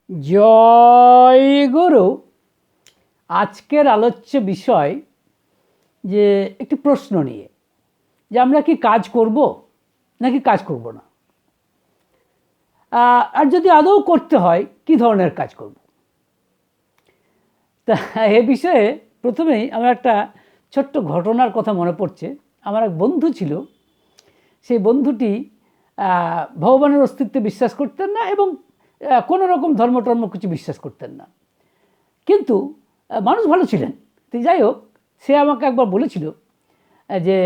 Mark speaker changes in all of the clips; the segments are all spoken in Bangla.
Speaker 1: জয় গুরু। আজকের আলোচ্য বিষয় যে একটি প্রশ্ন নিয়ে, যে আমরা কি কাজ করব নাকি কাজ করব না, আর যদি আদৌ করতে হয় কি ধরনের কাজ করব। তা এ বিষয়ে প্রথমেই আমার একটা ছোট্ট ঘটনার কথা মনে পড়ছে। আমার এক বন্ধু ছিল, সেই বন্ধুটি ভগবানের অস্তিত্বে বিশ্বাস করতেন না এবং কোনো রকম ধর্ম কিছু বিশ্বাস করতেন না, কিন্তু মানুষ ভালো ছিলেন। তো যাই হোক, সে আমাকে একবার বলেছিল যে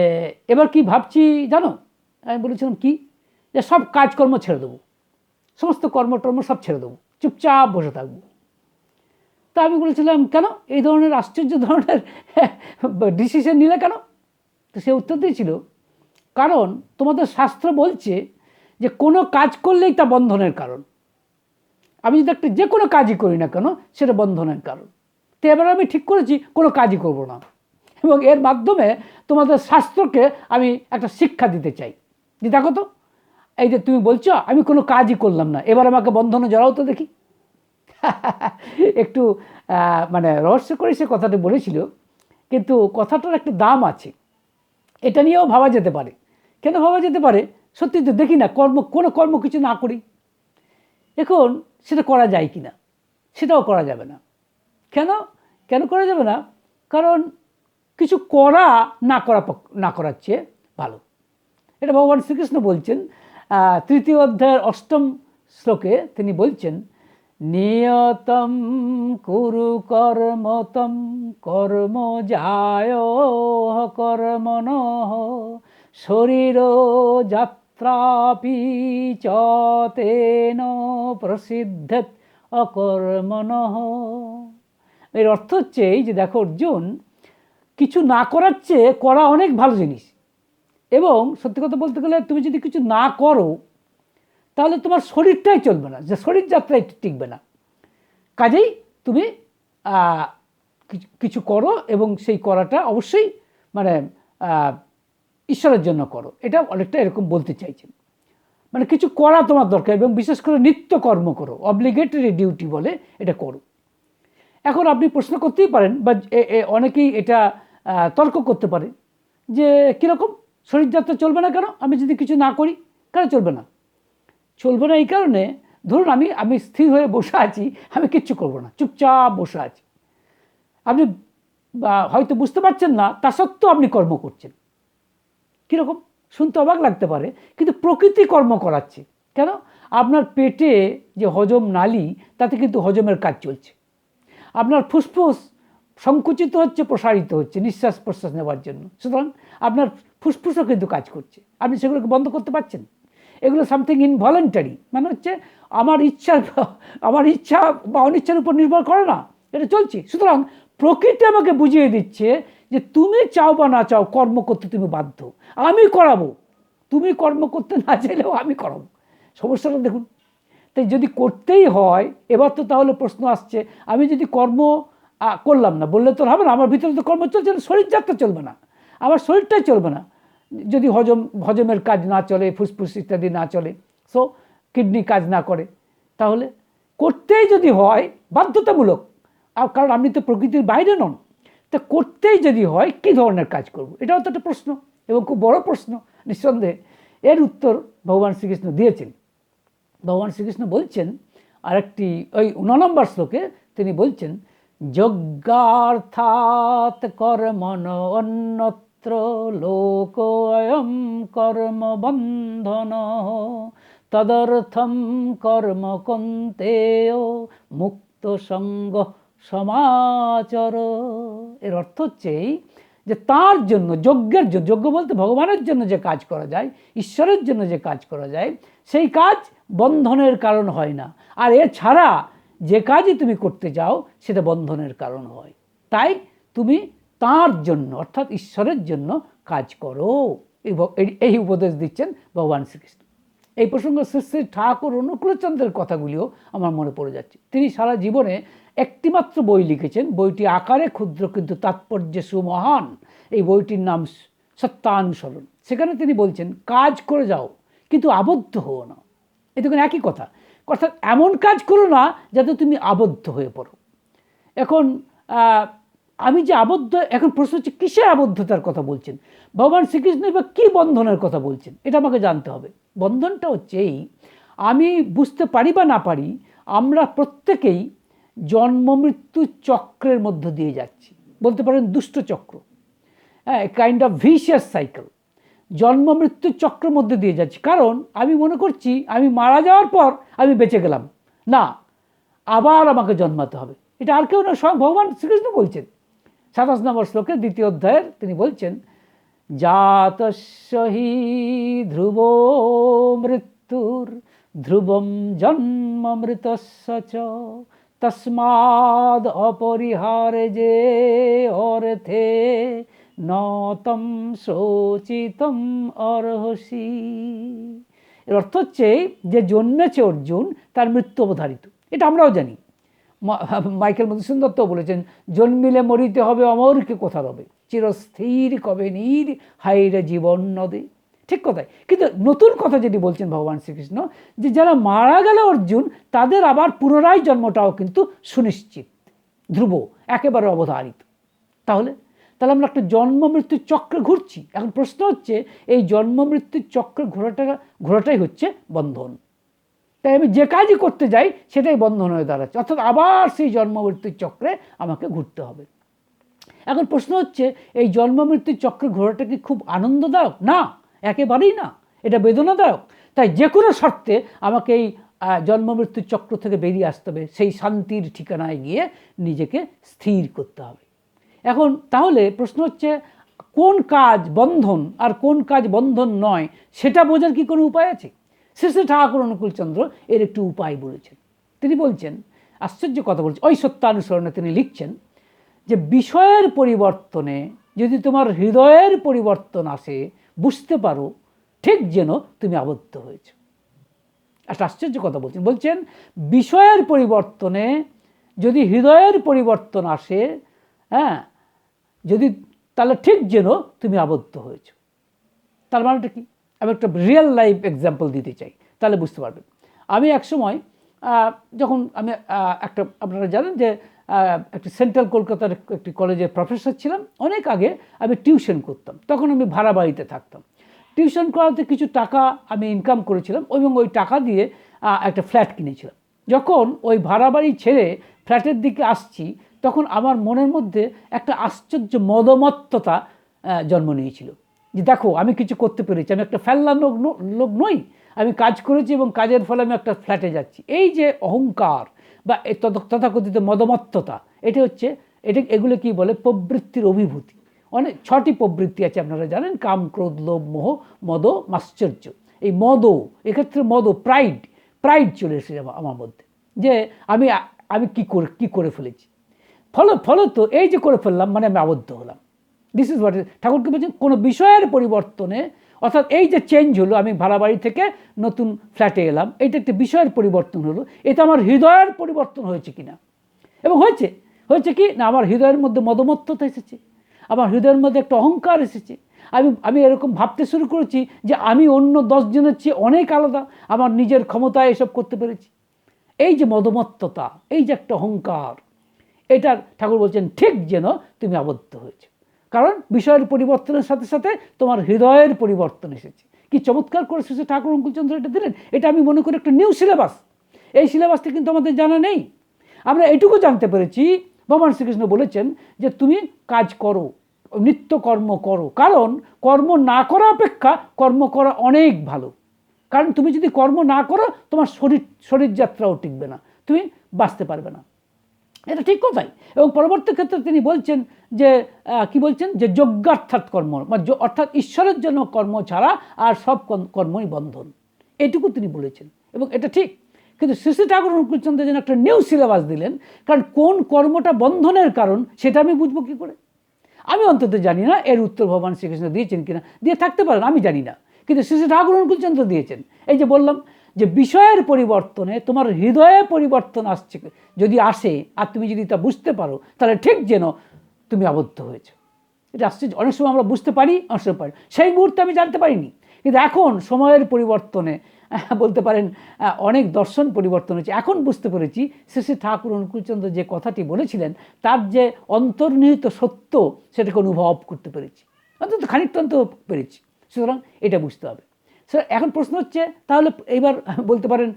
Speaker 1: এবার কি ভাবছি জানো। আমি বলেছিলাম কি, যে সব কাজকর্ম ছেড়ে দেবো, সমস্ত কর্মটর্ম সব ছেড়ে দেবো, চুপচাপ বসে থাকবো। তা আমি বলেছিলাম কেন এই ধরনের আশ্চর্য ধরনের ডিসিশন নিলে কেন। তো সে উত্তর দিয়েছিল, কারণ তোমাদের শাস্ত্র বলছে যে কোনো কাজ করলেই তা বন্ধনের কারণ। আমি যদি একটা যে কোনো কাজই করি না কেন সেটা বন্ধনের কারণ। তো এবার আমি ঠিক করেছি কোনো কাজই করব না, এবং এর মাধ্যমে তোমাদের শাস্ত্রকে আমি একটা শিক্ষা দিতে চাই যে দেখো তো, এই যে তুমি বলছো আমি কোনো কাজই করলাম না, এবার আমাকে বন্ধনে জড়াও তো দেখি। একটু মানে রহস্য করে সে কথাটি বলেছিল, কিন্তু কথাটার একটা দাম আছে, এটা নিয়েও ভাবা যেতে পারে। কেন ভাবা যেতে পারে, সত্যি তো দেখি না কোনো কর্ম কিছু না করি, এখন সেটা করা যায় কি না, সেটাও করা যাবে না। কেন কেন করা যাবে না, কারণ কিছু করা না করার চেয়ে ভালো। এটা ভগবান শ্রীকৃষ্ণ বলছেন তৃতীয় অধ্যায়ের 8ম শ্লোকে। তিনি বলছেন, নিয়তম কুরু কর্মতম কর্ম যায় কর্মণঃ শরীর যাত্রাপি চ তেন প্রসিদ্ধেত অকর্মণঃ। এর অর্থ হচ্ছে এই যে দেখো অর্জুন, কিছু না করার চেয়ে করা অনেক ভালো জিনিস। এবং সত্যি কথা বলতে গেলে তুমি যদি কিছু না করো তাহলে তোমার শরীরটাই চলবে না, যে শরীর যাত্রায় টিকবে না। কাজেই তুমি কিছু করো, এবং সেই করাটা অবশ্যই মানে ঈশ্বরের জন্য করো। এটা অনেকটা এরকম বলতে চাইছেন, মানে কিছু করা তোমার দরকার, এবং বিশেষ করে নিত্য কর্ম করো, অব্লিগেটরি ডিউটি বলে এটা করো। এখন আপনি প্রশ্ন করতেই পারেন, বা অনেকেই এটা তর্ক করতে পারে যে কীরকম শরীরযাত্রা চলবে না কেন, আমি যদি কিছু না করি কেন চলবে না। চলবে না এই কারণে, ধরুন আমি স্থির হয়ে বসে আছি, আমি কিচ্ছু করব না, চুপচাপ বসে আছি। আপনি হয়তো বুঝতে পারছেন না, তা সত্ত্বেও আপনি কর্ম করছেন। কীরকম শুনতে অবাক লাগতে পারে, কিন্তু প্রকৃতি কর্ম করাচ্ছে। কেন, আপনার পেটে যে হজম নালী, তাতে কিন্তু হজমের কাজ চলছে। আপনার ফুসফুস সংকুচিত হচ্ছে, প্রসারিত হচ্ছে নিঃশ্বাস প্রশ্বাস নেওয়ার জন্য, সুতরাং আপনার ফুসফুসও কিন্তু কাজ করছে। আপনি সেগুলোকে বন্ধ করতে পারছেন। এগুলো সামথিং ইনভলেন্টারি, মানে হচ্ছে আমার ইচ্ছা বা অনিচ্ছার উপর নির্ভর করে না, এটা চলছে। সুতরাং প্রকৃতি আমাকে বুঝিয়ে দিচ্ছে যে তুমি চাও বা না চাও কর্ম করতে তুমি বাধ্য, আমি করাবো। তুমি কর্ম করতে না চাইলেও আমি করাবো। সমস্যাটা দেখুন। তাই যদি করতেই হয়, এবার তো তাহলে প্রশ্ন আসছে, আমি যদি কর্ম করলাম না, বললে তো হবে না, আমার ভিতরে তো কর্ম চলছে না, শরীরযাত্রা চলবে না, আমার শরীরটাই চলবে না। যদি হজমের কাজ না চলে, ফুসফুস ইত্যাদি না চলে, সো কিডনি কাজ না করে, তাহলে করতেই যদি হয় বাধ্যতামূলক, কারণ আপনি তো প্রকৃতির বাইরে নন, তা করতেই যদি হয় কী ধরনের কাজ করব, এটাও তো একটা প্রশ্ন, এবং খুব বড় প্রশ্ন নিঃসন্দেহে। এর উত্তর ভগবান শ্রীকৃষ্ণ দিয়েছেন। ভগবান শ্রীকৃষ্ণ বলছেন আরেকটি, ওই 9 শ্লোকে তিনি বলছেন, যজ্ঞার্থাৎ কর্মণ অন্যত্র লোকোয়ম কর্ম বন্ধন তদর্থম কর্ম কন্তেয় মুক্ত সঙ্গ সমাচর। এর অর্থ হচ্ছে যে তার জন্য, যজ্ঞের জন্য, যজ্ঞ বলতে ভগবানের জন্য যে কাজ করা যায়, ঈশ্বরের জন্য যে কাজ করা যায়, সেই কাজ বন্ধনের কারণ হয় না। আর এছাড়া যে কাজই তুমি করতে যাও সেটা বন্ধনের কারণ হয়। তাই তুমি তার জন্য, অর্থাৎ ঈশ্বরের জন্য কাজ করো। এই উপদেশ দিচ্ছেন ভগবান শ্রীকৃষ্ণ। এই প্রসঙ্গে শ্রী শ্রী ঠাকুর অনুকূলচন্দ্রের কথাগুলিও আমার মনে পড়ে যাচ্ছে। তিনি সারা জীবনে একটিমাত্র বই লিখেছেন, বইটি আকারে ক্ষুদ্র কিন্তু তাৎপর্যে সুমহান। এই বইটির নাম সত্যানুসরণ। সেখানে তিনি বলছেন, কাজ করে যাও কিন্তু আবদ্ধ হও না। এটুকুন একই কথা, অর্থাৎ এমন কাজ করো না যাতে তুমি আবদ্ধ হয়ে পড়ো। এখন আমি যে আবদ্ধ, এখন প্রশ্ন হচ্ছে কিসের আবদ্ধতার কথা বলছেন ভগবান শ্রীকৃষ্ণ, বা কী বন্ধনের কথা বলছেন, এটা আমাকে জানতে হবে। বন্ধনটা হচ্ছে এই, আমি বুঝতে পারি বা না পারি, আমরা প্রত্যেকেই জন্ম মৃত্যু চক্রের মধ্য দিয়ে যাচ্ছি, বলতে পারেন দুষ্ট চক্র, হ্যাঁ, কাইন্ড অফ ভিশিয়াস সাইকেল। জন্ম মৃত্যুর চক্রের মধ্যে দিয়ে যাচ্ছি, কারণ আমি মনে করছি আমি মারা যাওয়ার পর আমি বেঁচে গেলাম, না, আবার আমাকে জন্মাতে হবে। এটা আর কেউ না, স্বয়ং ভগবান শ্রীকৃষ্ণ বলছেন 27 নম্বর শ্লোকে 2য় অধ্যায়ের তিনি বলছেন, জাতস্য হি ধ্রুব মৃত্যুর ধ্রুবম জন্ম মৃতস্য চ তস্মাদ অপরিহার্যে অর্থে নতম শোচিতম অর্হসি। এর অর্থ হচ্ছে যে জন্মেছে অর্জুন তার মৃত্যু অবধারিত, এটা আমরাও জানি। মাইকেল মধুসূদন দত্ত বলেছেন, জন্মিলে মরিতে হবে, অমরকে কোথা রবে, চিরস্থির কবে নীর হাইরে জীবন নদে। ঠিক কথাই, কিন্তু নতুন কথা যেটি বলছেন ভগবান শ্রীকৃষ্ণ, যে যারা মারা গেল অর্জুন, তাদের আবার পুনরায় জন্মটাও কিন্তু সুনিশ্চিত, ধ্রুব, একেবারে অবধারিত। তাহলে আমরা একটা জন্ম মৃত্যুর চক্রে ঘুরছি। এখন প্রশ্ন হচ্ছে, এই জন্ম মৃত্যুর চক্রে ঘোরাটাই হচ্ছে বন্ধন। তাই আমি যে কাজই করতে যাই সেটাই বন্ধন হয়ে দাঁড়াচ্ছে, অর্থাৎ আবার সেই জন্ম মৃত্যুর চক্রে আমাকে ঘুরতে হবে। এখন প্রশ্ন হচ্ছে, এই জন্ম মৃত্যুর চক্রে ঘোরাটা কি খুব আনন্দদায়ক? না, একেবারেই না, এটা বেদনাদায়ক। তাই যে কোনো শর্তে আমাকে এই জন্ম মৃত্যুর চক্র থেকে বেরিয়ে আসতে হবে, সেই শান্তির ঠিকানায় গিয়ে নিজেকে স্থির করতে হবে। এখন তাহলে প্রশ্ন হচ্ছে, কোন কাজ বন্ধন আর কোন কাজ বন্ধন নয়, সেটা বোঝার কি কোনো উপায় আছে? শ্রী শ্রী ঠাকুর অনুকূলচন্দ্র এর একটি উপায় বলেছেন। তিনি বলছেন, আশ্চর্য কথা বলছেন, ওই সত্যানুসরণে তিনি লিখছেন যে, বিষয়ের পরিবর্তনে যদি তোমার হৃদয়ের পরিবর্তন আসে, বুঝতে পারো ঠিক যেন তুমি আবদ্ধ হয়েছ। একটা আশ্চর্য কথা বলছেন, বিষয়ের পরিবর্তনে যদি হৃদয়ের পরিবর্তন আসে, হ্যাঁ, যদি, তাহলে ঠিক যেন তুমি আবদ্ধ হয়েছ। তার মানেটা কি? আমি একটা রিয়েল লাইফ এক্সাম্পল দিতে চাই, তাহলে বুঝতে পারবেন। আমি একসময় যখন আমি আপনারা জানেন যে একটা সেন্ট্রাল কলকাতার একটি কলেজের প্রফেসর ছিলাম, অনেক আগে আমি টিউশন করতাম, তখন আমি ভাড়া বাড়িতে থাকতাম। টিউশন করাতে কিছু টাকা আমি ইনকাম করেছিলাম এবং ওই টাকা দিয়ে একটা ফ্ল্যাট কিনেছিলাম। যখন ওই ভাড়া বাড়ি ছেড়ে ফ্ল্যাটের দিকে আসছি, তখন আমার মনের মধ্যে একটা আশ্চর্য মদমত্ততা জন্ম নিয়েছিল, যে দেখো আমি কিছু করতে পেরেছি, আমি একটা ফেললা লোক নই, আমি কাজ করেছি এবং কাজের ফলে আমি একটা ফ্ল্যাটে যাচ্ছি। এই যে অহংকার বা তথাকথিত মদমত্ততা, এগুলো কি বলে? প্রবৃত্তির অভিভূতি। অনেক 6টি প্রবৃত্তি আছে, আপনারা জানেন, কাম, ক্রোধ, লোভ, মোহ, মদ, মাশ্চর্য। এই মদ, এক্ষেত্রে মদ, প্রাইড চলে এসেছে আমার মধ্যে, যে আমি কি করে ফেলেছি। ফলত এই যে করে ফেললাম, মানে আমি আবদ্ধ হলাম। দিস ইজ হোয়াট ঠাকুরকে বলছেন, কোনো বিষয়ের পরিবর্তনে, অর্থাৎ এই যে চেঞ্জ হলো, আমি ভাড়া বাড়ি থেকে নতুন ফ্ল্যাটে এলাম, এটা একটা বিষয়ের পরিবর্তন হলো, এটা আমার হৃদয়ের পরিবর্তন হয়েছে কিনা। এবং হয়েছে কি না, আমার হৃদয়ের মধ্যে মদমত্ততা এসেছে, আমার হৃদয়ের মধ্যে একটা অহংকার এসেছে। আমি এরকম ভাবতে শুরু করেছি যে আমি অন্য 10 জনের চেয়ে অনেক আলাদা, আমার নিজের ক্ষমতায় এসব করতে পেরেছি। এই যে মদমত্ততা, এই যে একটা অহংকার, এটার ঠাকুর বলছেন ঠিক যেন তুমি আবদ্ধ হয়েছে, কারণ বিষয়ের পরিবর্তনের সাথে সাথে তোমার হৃদয়ের পরিবর্তন এসেছে। কি চমৎকার করে শেষে ঠাকুর অনুকূলচন্দ্র এটা দিলেন। এটা আমি মনে করি একটা নিউ সিলেবাস। এই সিলেবাসটা কিন্তু আমাদের জানা নেই। আমরা এটুকু জানতে পেরেছি, ভগবান শ্রীকৃষ্ণ বলেছেন যে তুমি কাজ করো, নিত্য কর্ম করো, কারণ কর্ম না করা অপেক্ষা কর্ম করা অনেক ভালো। কারণ তুমি যদি কর্ম না করো, তোমার শরীরযাত্রাও টিকবে না, তুমি বাঁচতে পারবে না। এটা ঠিক কথাই। এবং পরবর্তী ক্ষেত্রে তিনি বলছেন যে কি বলছেন, যে যজ্ঞার্থাৎ কর্ম, অর্থাৎ ঈশ্বরের জন্য কর্ম ছাড়া আর সব কর্মই বন্ধন, এটুকু তিনি বলেছেন এবং এটা ঠিক। কিন্তু শ্রী শ্রী ঠাকুর অনুকূলচন্দ্র যেন একটা নিউ সিলেবাস দিলেন, কারণ কোন কর্মটা বন্ধনের কারণ সেটা আমি বুঝবো কী করে? আমি অন্তত জানি না, এর উত্তর ভগবান শ্রীকৃষ্ণ দিয়েছেন কিনা, দিয়ে থাকতে পারেন, আমি জানি না, কিন্তু শ্রী শ্রী ঠাকুর অনুকূলচন্দ্র দিয়েছেন। এই যে বললাম যে বিষয়ের পরিবর্তনে তোমার হৃদয়ে পরিবর্তন আসছে, যদি আসে আর তুমি যদি তা বুঝতে পারো, তাহলে ঠিক যেন তুমি আবদ্ধ হয়েছে। এটা আশ্চর্য। অনেক সময় আমরা বুঝতে পারি, অনেক সময় পারি, সেই মুহূর্তে আমি জানতে পারিনি, কিন্তু এখন সময়ের পরিবর্তনে বলতে পারেন অনেক দর্শন পরিবর্তন হয়েছে। এখন বুঝতে পেরেছি শ্রী শ্রী ঠাকুর অনুকূলচন্দ্র যে কথাটি বলেছিলেন তার যে অন্তর্নিহিত সত্য সেটাকে অনুভব করতে পেরেছি, অন্তত খানিকটা অন্তত পেরেছি। সুতরাং এটা বুঝতে হবে। এখন প্রশ্ন হচ্ছে তাহলে এইবার বলতে পারেন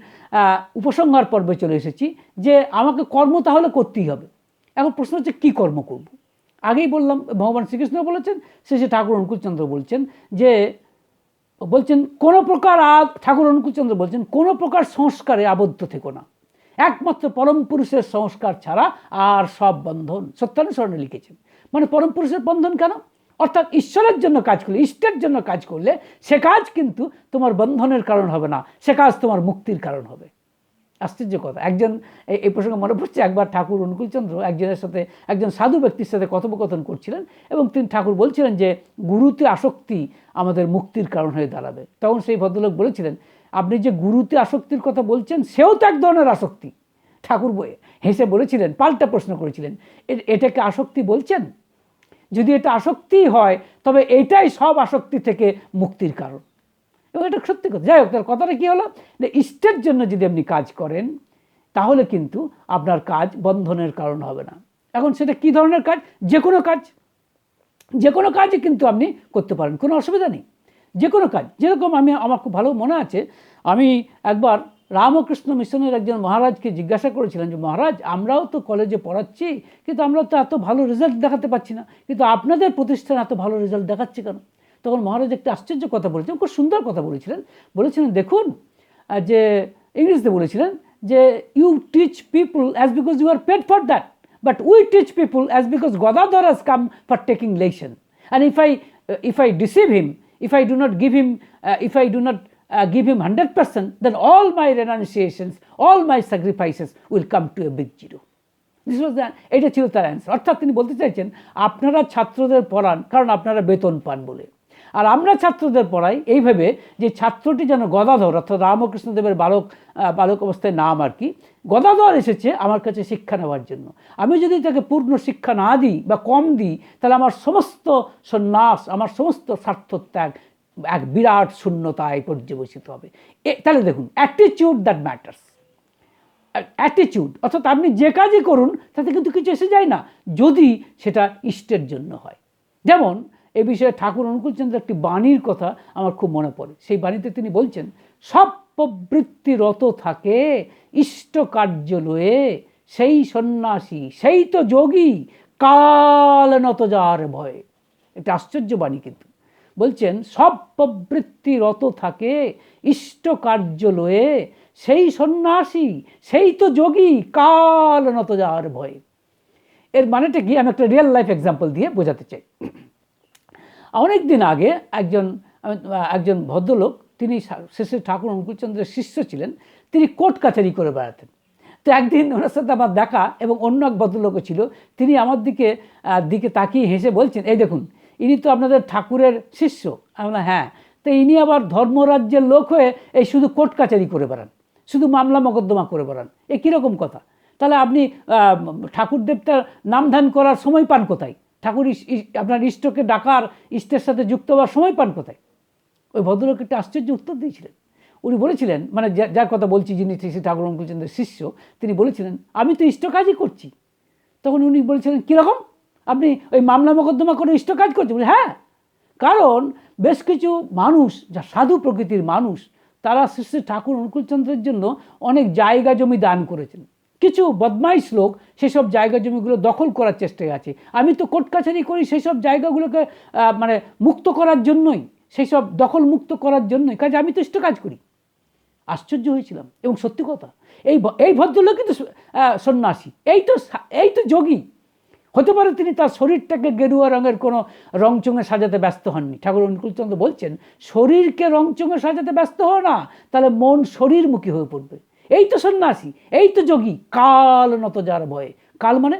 Speaker 1: উপসংহার পর্বে চলে এসেছি যে আমাকে কর্ম তাহলে করতেই হবে। এখন প্রশ্ন হচ্ছে কী কর্ম করব। আগেই বললাম ভগবান শ্রীকৃষ্ণ বলেছেন, শ্রী শ্রী ঠাকুর অনুকূলচন্দ্র বলছেন যে কোনো প্রকার ঠাকুর অনুকূলচন্দ্র বলছেন কোনো প্রকার সংস্কারে আবদ্ধ থেকো না, একমাত্র পরম পুরুষের সংস্কার ছাড়া আর সব বন্ধন। সত্যানুসরণে লিখেছেন। মানে পরম পুরুষের বন্ধন কেন? অর্থাৎ ঈশ্বরের জন্য কাজ করলে, ইষ্টের জন্য কাজ করলে সে কাজ কিন্তু তোমার বন্ধনের কারণ হবে না, সে কাজ তোমার মুক্তির কারণ হবে। আশ্চর্য কথা। একজন এই প্রসঙ্গে মনে পড়ছে, একবার ঠাকুর অনুকূলচন্দ্র একজন সাধু ব্যক্তির সাথে কথোপকথন করছিলেন এবং তিনি ঠাকুর বলছিলেন যে গুরুতে আসক্তি আমাদের মুক্তির কারণ হয়ে দাঁড়াবে। তখন সেই ভদ্রলোক বলেছিলেন, আপনি যে গুরুতে আসক্তির কথা বলছেন সেও তো এক ধরনের আসক্তি। ঠাকুর হেসে বলেছিলেন, পাল্টা প্রশ্ন করেছিলেন, এটাকে আসক্তি বলছেন? যদি এটা আসক্তি হয় তবে এটাই সব আসক্তি থেকে মুক্তির কারণ। এবং এটা সত্যি কথা। যাই হোক, তার কথাটা কী হলো, যে ইষ্টের জন্য যদি আপনি কাজ করেন তাহলে কিন্তু আপনার কাজ বন্ধনের কারণ হবে না। এখন সেটা কী ধরনের কাজ? যে কোনো কাজই কিন্তু আপনি করতে পারেন, কোনো অসুবিধা নেই। যে কোনো কাজ, যেরকম আমার খুব ভালো মনে আছে, আমি একবার রামকৃষ্ণ মিশনের একজন মহারাজকে জিজ্ঞাসা করেছিলেন যে মহারাজ, আমরাও তো কলেজে পড়াচ্ছি কিন্তু আমরা তো এত ভালো রেজাল্ট দেখাতে পারছি না, কিন্তু আপনাদের প্রতিষ্ঠান এত ভালো রেজাল্ট দেখাচ্ছে কেন? তখন মহারাজ একটা আশ্চর্য কথা বলেছিলেন, খুব সুন্দর কথা বলেছিলেন দেখুন, যে ইংরেজিতে বলেছিলেন যে you teach people as because you are paid for that, but we teach people as because Gadadhar has come for taking lesson, and if I deceive him, if I do not give him 100%, then all my renunciations, all my sacrifices will come to a big zero. এটা ছিল তার অ্যান্সার। অর্থাৎ তিনি বলতে চাইছেন, আপনারা ছাত্রদের পড়ান কারণ আপনারা বেতন পান বলে, আর আমরা ছাত্রদের পড়াই এইভাবে যে ছাত্রটি যেন গদাধর, অর্থাৎ রামকৃষ্ণদেবের বালক অবস্থায় নাম আর কি, গদাধর এসেছে আমার কাছে শিক্ষা নেওয়ার জন্য। আমি যদি তাকে পূর্ণ শিক্ষা না দিই বা কম দিই তাহলে আমার সমস্ত সন্ন্যাস, আমার সমস্ত স্বার্থত্যাগ এক বিরাট শূন্যতায় পর্যবসিত হবে। তাহলে দেখুন, অ্যাটিটিউড দ্যাট ম্যাটার্স। অ্যাটিটিউড অর্থাৎ আপনি যে কাজই করুন তাতে কিন্তু কিছু এসে যায় না, যদি সেটা ইষ্টের জন্য হয়। যেমন এ বিষয়ে ঠাকুর অনুকূলচন্দ্র একটি বাণীর কথা আমার খুব মনে পড়ে। সেই বাণীতে তিনি বলছেন, সব প্রবৃত্তি রত থাকে ইষ্ট কার্য লয়ে, সেই সন্ন্যাসী সেই তো যোগী, কাল নত যার ভয়ে। এটা আশ্চর্য বাণী। কিন্তু বলছেন সব প্রবৃত্তি রত থাকে ইষ্ট কার্য লয়ে, সেই সন্ন্যাসী সেই তো যোগী, কাল নত যার ভয়ে। এর মানেটা কি আমি একটা রিয়েল লাইফ এক্সাম্পল দিয়ে বোঝাতে চাই। অনেক দিন আগে একজন ভদ্রলোক, তিনি শ্রী ঠাকুর অনুকূলচন্দ্রের শিষ্য ছিলেন, তিনি কোর্ট কাছারি করে বেড়াতেন। তো একদিন ওনার সাথে আমার দেখা এবং অন্য এক ভদ্রলোকও ছিল, তিনি আমার দিকে তাকিয়ে হেসে বলছেন, এই দেখুন ইনি তো আপনাদের ঠাকুরের শিষ্য। আমি বললাম হ্যাঁ। তো ইনি আবার ধর্মরাজ্যের লোক হয়ে এই শুধু কোর্ট কাছারি করে বেড়ান, শুধু মামলা মোকদ্দমা করে বেড়ান, এ কীরকম কথা? তাহলে আপনি ঠাকুর দেবতার নাম ধ্যান করার সময় পান কোথায়? ঠাকুর আপনার ইষ্টকে ডাকার, ইষ্টের সাথে যুক্ত হওয়ার সময় পান কোথায়? ওই ভদ্রলোক একটা আশ্চর্য উত্তর দিয়েছিলেন। উনি বলেছিলেন, মানে যার কথা বলছি, যিনি শ্রী ঠাকুর অনুকূলচন্দ্রের শিষ্য, তিনি বলেছিলেন, আমি তো ইষ্ট কাজই করছি। তখন উনি বলেছিলেন, কীরকম? আপনি ওই মামলা মোকদ্দমা করে ইষ্ট কাজ করছেন? বলে হ্যাঁ, কারণ বেশ কিছু মানুষ, যা সাধু প্রকৃতির মানুষ, তারা শ্রী ঠাকুর অনুকূলচন্দ্রের জন্য অনেক জায়গা জমি দান করেছেন। কিছু বদমাইশ লোক সেসব জায়গা জমিগুলো দখল করার চেষ্টায় আছে। আমি তো কোর্ট কাছারি করি সেই সব জায়গাগুলোকে মানে মুক্ত করার জন্যই, সেই সব দখল মুক্ত করার জন্যই, কাজে আমি তো ইষ্ট কাজ করি। আশ্চর্য হয়েছিলাম। এবং সত্যি কথা, এই ভদ্রলোকই তো সন্ন্যাসী, এই তো যোগী। হতে পারে তিনি তার শরীরটাকে গেরুয়া রঙের কোনো রংচঙে সাজাতে ব্যস্ত হননি। ঠাকুর অনুকূলচন্দ্র বলছেন, শরীরকে রংচঙে সাজাতে ব্যস্ত হও না, তাহলে মন শরীরমুখী হয়ে পড়বে। এই তো সন্ন্যাসী, এই তো যোগী, কাল নত যার ভয়ে। কাল মানে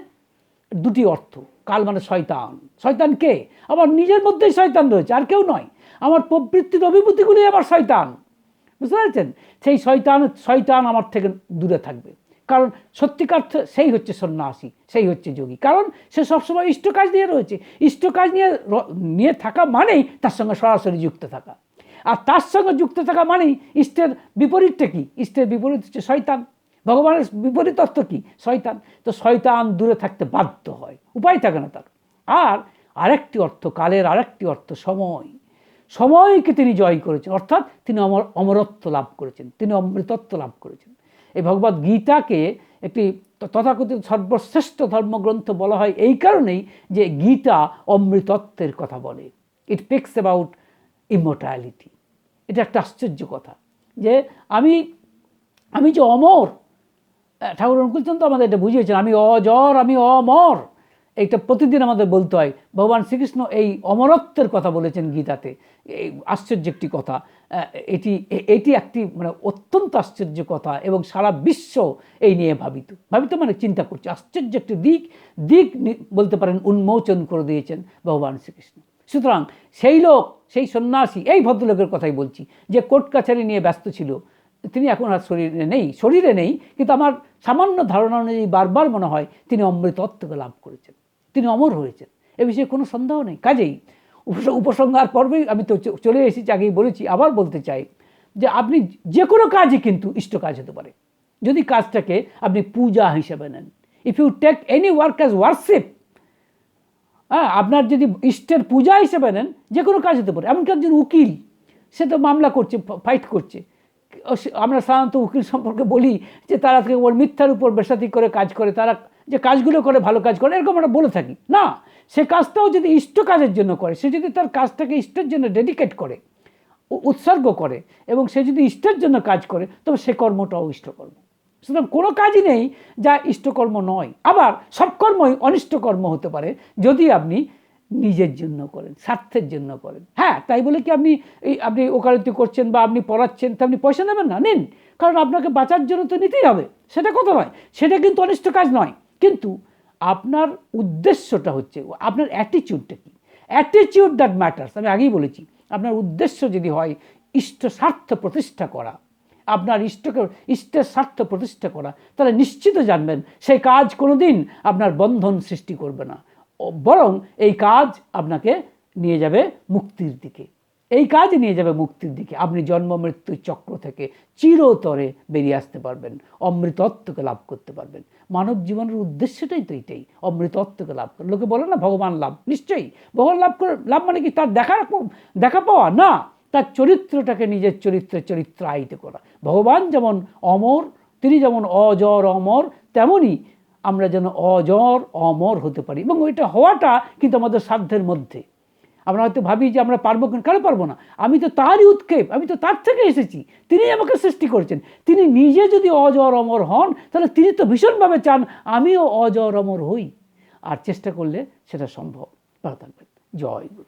Speaker 1: দুটি অর্থ। কাল মানে শয়তান। শয়তান কে? আমার নিজের মধ্যেই শয়তান রয়েছে, আর কেউ নয়। আমার প্রবৃত্তির অভিভূতিগুলি আমার শয়তান, বুঝতে পারছেন? সেই শয়তান আমার থেকে দূরে থাকবে, কারণ সত্যিকার সেই হচ্ছে সন্ন্যাসী, সেই হচ্ছে যোগী। কারণ সে সবসময় ইষ্ট কাজ নিয়ে রয়েছে। ইষ্ট কাজ নিয়ে থাকা মানেই তার সঙ্গে সরাসরি যুক্ত থাকা। আর তার সঙ্গে যুক্ত থাকা মানেই ইষ্টের বিপরীতটা কি? ইষ্টের বিপরীত হচ্ছে শয়তান। ভগবানের বিপরীত অর্থ কি? শয়তান। তো শয়তান দূরে থাকতে বাধ্য হয়, উপায় থাকে না তার। আর আরেকটি অর্থ, কালের আরেকটি অর্থ সময়। সময়কে তিনি জয় করেছেন, অর্থাৎ তিনি অমরত্ব লাভ করেছেন, তিনি অমৃতত্ব লাভ করেছেন। এই ভগবদ গীতাকে একটি তথাকথিত সর্বশ্রেষ্ঠ ধর্মগ্রন্থ বলা হয় এই কারণেই যে গীতা অমৃতত্বের কথা বলে। ইট স্পিক্স অ্যাবাউট ইমর্টালিটি। এটা একটা আশ্চর্য কথা যে আমি যে অমর, ঠাকুর অনুকূলচন্দ্র তো আমাদের এটা বুঝিয়েছেন, আমি অজর, আমি অমর। এইটা প্রতিদিন আমাদের বলতে হয়। ভগবান শ্রীকৃষ্ণ এই অমরত্বের কথা বলেছেন গীতাতে। এই আশ্চর্য একটি কথা, এটি একটি মানে অত্যন্ত আশ্চর্য কথা, এবং সারা বিশ্ব এই নিয়ে ভাবিত মানে চিন্তা করছে। আশ্চর্য একটি দিক বলতে পারেন উন্মোচন করে দিয়েছেন ভগবান শ্রীকৃষ্ণ। সুতরাং সেই লোক, সেই সন্ন্যাসী, এই ভদ্রলোকের কথাই বলছি, যে কোর্ট কাছারি নিয়ে ব্যস্ত ছিল, তিনি এখন আর শরীরে নেই, কিন্তু আমার সামান্য ধারণা অনুযায়ী বারবার মনে হয় তিনি অমৃতত্বকে লাভ করেছেন, তিনি অমর হয়েছেন, এ বিষয়ে কোনো সন্দেহ নেই। কাজেই উপসংহার পর্বেই আমি তো চলে এসেছি, আগেই বলেছি, আবার বলতে চাই যে আপনি যে কোনো কাজই কিন্তু ইষ্ট কাজ হতে পারে যদি কাজটাকে আপনি পূজা হিসেবে নেন। If you take any work as worship, আপনার যদি ইষ্টের পূজা হিসেবে নেন, যে কোনো কাজ হতে পারে। এমনকি একজন উকিল, সে তো মামলা করছে, ফাইট করছে। আমরা সাধারণত উকিল সম্পর্কে বলি যে তারা কেবল মিথ্যার উপর বেসাতি করে কাজ করে, তারা যে কাজগুলো করে ভালো কাজ করে, এরকম আমরা বলে থাকি না। সে কাজটাও যদি ইষ্ট কাজের জন্য করে, সে যদি তার কাজটাকে ইষ্টের জন্য ডেডিকেট করে, উৎসর্গ করে, এবং সে যদি ইষ্টের জন্য কাজ করে, তবে সে কর্মটাও ইষ্টকর্ম। সুতরাং কোনো কাজই নেই যা ইষ্টকর্ম নয়। আবার সব কর্মই অনিষ্ট কর্ম হতে পারে যদি আপনি নিজের জন্য করেন, স্বার্থের জন্য করেন। হ্যাঁ, তাই বলে কি আপনি ওকালতি করছেন বা আপনি পড়াচ্ছেন, তা আপনি পয়সা নেবেন না? নিন, কারণ আপনাকে বাঁচার জন্য তো নিতেই হবে, সেটা কথা নয়, সেটা কিন্তু অনিষ্ট কাজ নয়। কিন্তু আপনার উদ্দেশ্যটা হচ্ছে, আপনার অ্যাটিচিউডটা কি, অ্যাটিচিউড দ্যাট ম্যাটার্স। আমি আগেই বলেছি, আপনার উদ্দেশ্য যদি হয় ইষ্ট স্বার্থ প্রতিষ্ঠা করা, আপনার ইষ্টের স্বার্থ প্রতিষ্ঠা করা, তাহলে নিশ্চিত জানবেন সেই কাজ কোনোদিন আপনার বন্ধন সৃষ্টি করবে না, বরং এই কাজ আপনাকে নিয়ে যাবে মুক্তির দিকে। এই কাজ নিয়ে যাবে মুক্তির দিকে। আপনি জন্ম মৃত্যুর চক্র থেকে চিরতরে বেরিয়ে আসতে পারবেন, অমৃতত্বকে লাভ করতে পারবেন। মানব জীবনের উদ্দেশ্যটাই তো এটাই, অমৃতত্বকে লাভ করে। লোকে বলে না ভগবান লাভ, নিশ্চয়ই ভগবান লাভ মানে কি তার দেখা পাওয়া না, তার চরিত্রটাকে নিজের চরিত্রায়িত করা। ভগবান যেমন অমর, তিনি যেমন অজর অমর, তেমনই আমরা যেন অজর অমর হতে পারি। এবং ওইটা হওয়াটা কিন্তু আমাদের সাধ্যের মধ্যে। আমরা হয়তো ভাবি যে আমরা পারবো, কেন পারবো না? আমি তো তারই উৎক্ষেপ, আমি তো তার থেকে এসেছি, তিনি আমাকে সৃষ্টি করেছেন। তিনি নিজে যদি অজর অমর হন, তাহলে তিনি তো ভীষণভাবে চান আমিও অজর অমর হই, আর চেষ্টা করলে সেটা সম্ভব। ভালো থাকবেন। জয় গুরু।